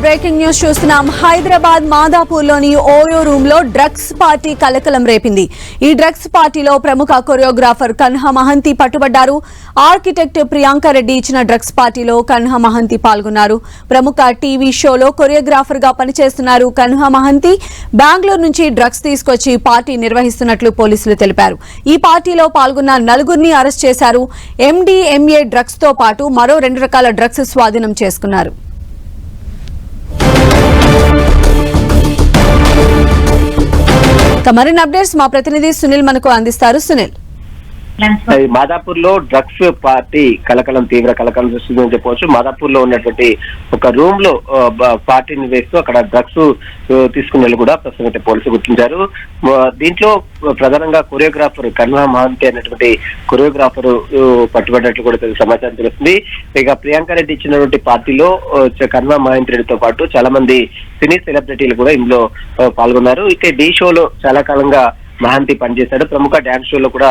Breaking news చూస్తున్నాం. Hyderabad మాదాపూర్లోని OYO room లో drugs party కలకలం రేపింది. ఈ డ్రగ్స్ పార్టీలో ప్రముఖ కొరియోగ్రాఫర్ కన్హా మహంతి పట్టుబడ్డారు. ఆర్కిటెక్ట్ ప్రియాంక రెడ్డి ఇచ్చిన డ్రగ్స్ పార్టీలో కన్హా మహంతి పాల్గొన్నారు. ప్రముఖ టీవీ షోలో కొరియోగ్రాఫర్ గా పనిచేస్తున్నారు కన్హా మహంతి. బెంగళూరు నుంచి డ్రగ్స్ తీసుకొచ్చి పార్టీ నిర్వహిస్తున్నట్లు పోలీసులు తెలిపారు. ఈ పార్టీలో పాల్గొన్న నలుగురిని అరెస్ట్ చేశారు. MDMA డ్రగ్స్ తో పాటు మరో 2 రకాల డ్రగ్స్ స్వాధీనం చేసుకున్నారు. మరిన్ని అప్డేట్స్ మా ప్రతినిధి సునీల్ మనకు అందిస్తారు. సునీల్, మాదాపూర్ లో డ్రగ్స్ పార్టీ తీవ్ర కలకలం సృష్టిందని చెప్పవచ్చు. మాదాపూర్ లో ఉన్నటువంటి ఒక రూమ్ లో పార్టీని వేస్తూ అక్కడ డ్రగ్స్ తీసుకునే కూడా ప్రస్తుతం పోలీసులు గుర్తించారు. దీంట్లో ప్రధానంగా కొరియోగ్రాఫర్ కన్హా మహంతి అనేటువంటి కొరియోగ్రాఫర్ పట్టుబడినట్లు కూడా సమాచారం తెలుస్తుంది. ఇక ప్రియాంక రెడ్డి ఇచ్చినటువంటి పార్టీలో కన్హా మహంతి రెడ్డితో పాటు చాలా మంది సినీ సెలబ్రిటీలు కూడా ఇందులో పాల్గొన్నారు. ఇక డి షోలో చాలా కాలంగా మహంతి పనిచేశాడు. ప్రముఖ డాన్స్ షోలో కూడా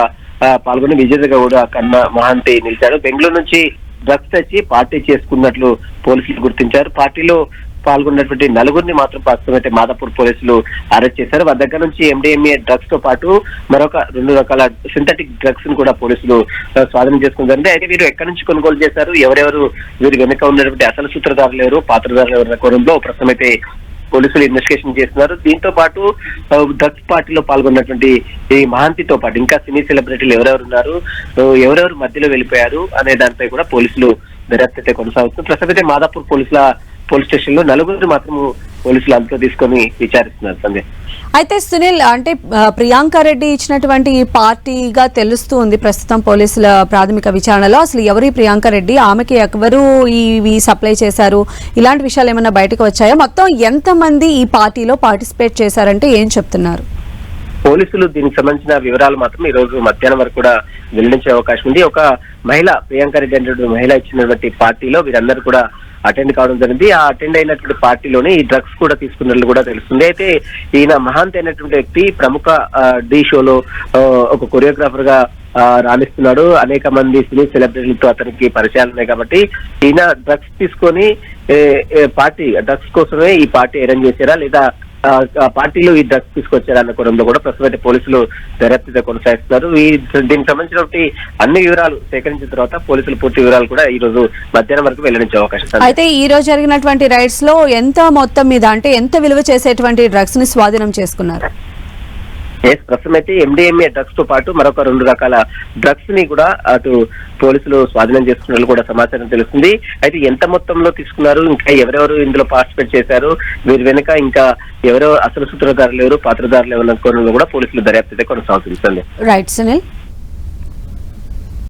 పాల్గొని విజేతగా కూడా కన్హా మహంతి నిలిచాడు. బెంగళూరు నుంచి డ్రగ్స్ తెచ్చి పార్టీ చేసుకున్నట్లు పోలీసులు గుర్తించారు. పార్టీలో పాల్గొన్నటువంటి నలుగురిని మాత్రం ప్రస్తుతం మాదాపూర్ పోలీసులు అరెస్ట్ చేశారు. వారి దగ్గర నుంచి MDMA డ్రగ్స్ తో పాటు మరొక 2 రకాల సింథటిక్ డ్రగ్స్ ను కూడా పోలీసులు స్వాధీనం చేసుకుంటారు. అయితే వీరు ఎక్కడి నుంచి కొనుగోలు చేశారు, ఎవరెవరు వీరి వెనుక ఉన్నటువంటి అసలు సూత్రధారులు ఎవరు, పాత్రధారులు ఎవరి కోణంలో ప్రస్తుతం అయితే పోలీసులు ఇన్వెస్టిగేషన్ చేస్తున్నారు. దీంతో పాటు డ్రగ్స్ పార్టీలో పాల్గొన్నటువంటి ఈ మహంతితో పాటు ఇంకా సినీ సెలబ్రిటీలు ఎవరెవరు ఉన్నారు, ఎవరెవరు మధ్యలో వెళ్ళిపోయారు అనే దానిపై కూడా పోలీసులు దర్యాప్తు అయితే కొనసాగుతుంది. ప్రస్తుతం మాదాపూర్ పోలీస్ స్టేషన్ లో నలుగురిని మాత్రం పోలీసులు అంతా తీసుకొని విచారిస్తున్నారు. సంజయ్, అయితే సునీల్, అంటే ప్రియాంక రెడ్డి ఇచ్చినటువంటి పార్టీగా తెలుస్తూ ఉంది ప్రస్తుతం పోలీసుల ప్రాథమిక విచారణలో. అసలు ఎవరు ప్రియాంక రెడ్డి, ఆమెకి ఎవరు ఇవి సప్లై చేశారు, ఇలాంటి విషయాలు ఏమైనా బయటకు వచ్చాయో? మొత్తం ఎంతమంది ఈ పార్టీలో పార్టిసిపేట్ చేశారంటే ఏం చెప్తున్నారు పోలీసులు? దీనికి సంబంధించిన వివరాలు మాత్రం ఈ రోజు మధ్యాహ్నం వరకు కూడా వెల్లడించే అవకాశం ఉంది. ఒక మహిళ, ప్రియాంక రెడ్డి అనేటువంటి మహిళ ఇచ్చినటువంటి పార్టీలో వీరందరూ కూడా అటెండ్ కావడం జరిగింది. ఆ అటెండ్ అయినటువంటి పార్టీలోనే ఈ డ్రగ్స్ కూడా తీసుకున్నట్లు కూడా తెలుస్తుంది. అయితే ఈయన మహంతి అయినటువంటి వ్యక్తి ప్రముఖ డి షోలో ఒక కొరియోగ్రాఫర్ గా రాణిస్తున్నాడు. అనేక మంది సినీ సెలబ్రిటీలతో అతనికి పరిచయాలు ఉన్నాయి. కాబట్టి ఈయన డ్రగ్స్ తీసుకొని పార్టీ డ్రగ్స్ కోసమే ఈ పార్టీ అరేంజ్ చేశారా లేదా పార్టీలో ఈ డ్రగ్స్ తీసుకొచ్చారన్న కోణంలో కూడా ప్రస్తుతం పోలీసులు దర్యాప్తు కొనసాగిస్తున్నారు. దీనికి సంబంధించినటువంటి అన్ని వివరాలు సేకరించిన తర్వాత పోలీసులు పూర్తి వివరాలు కూడా ఈ రోజు మధ్యాహ్నం వరకు వెల్లడించే అవకాశం. అయితే ఈ రోజు జరిగినటువంటి రైడ్స్ లో ఎంత మొత్తం మీద, అంటే ఎంత విలువ చేసేటువంటి డ్రగ్స్ ని స్వాధీనం చేసుకున్నారు? ప్రస్తుతం అయితే MDMA డ్రగ్స్ తో పాటు మరొక 2 రకాల డ్రగ్స్ ని కూడా అటు పోలీసులు స్వాధీనం చేసుకున్నట్లు కూడా సమాచారం తెలుస్తుంది. అయితే ఎంత మొత్తంలో తీసుకున్నారు, ఇంకా ఎవరెవరు ఇందులో పార్టిసిపేట్ చేశారు, వీరి వెనుక ఇంకా ఎవరో అసలు సూత్రధారులు ఎవరు, పాత్రధారులు ఎవరు కోణంలో కూడా పోలీసులు దర్యాప్తు కొనసాగుతుంది. రైట్ సునీల్.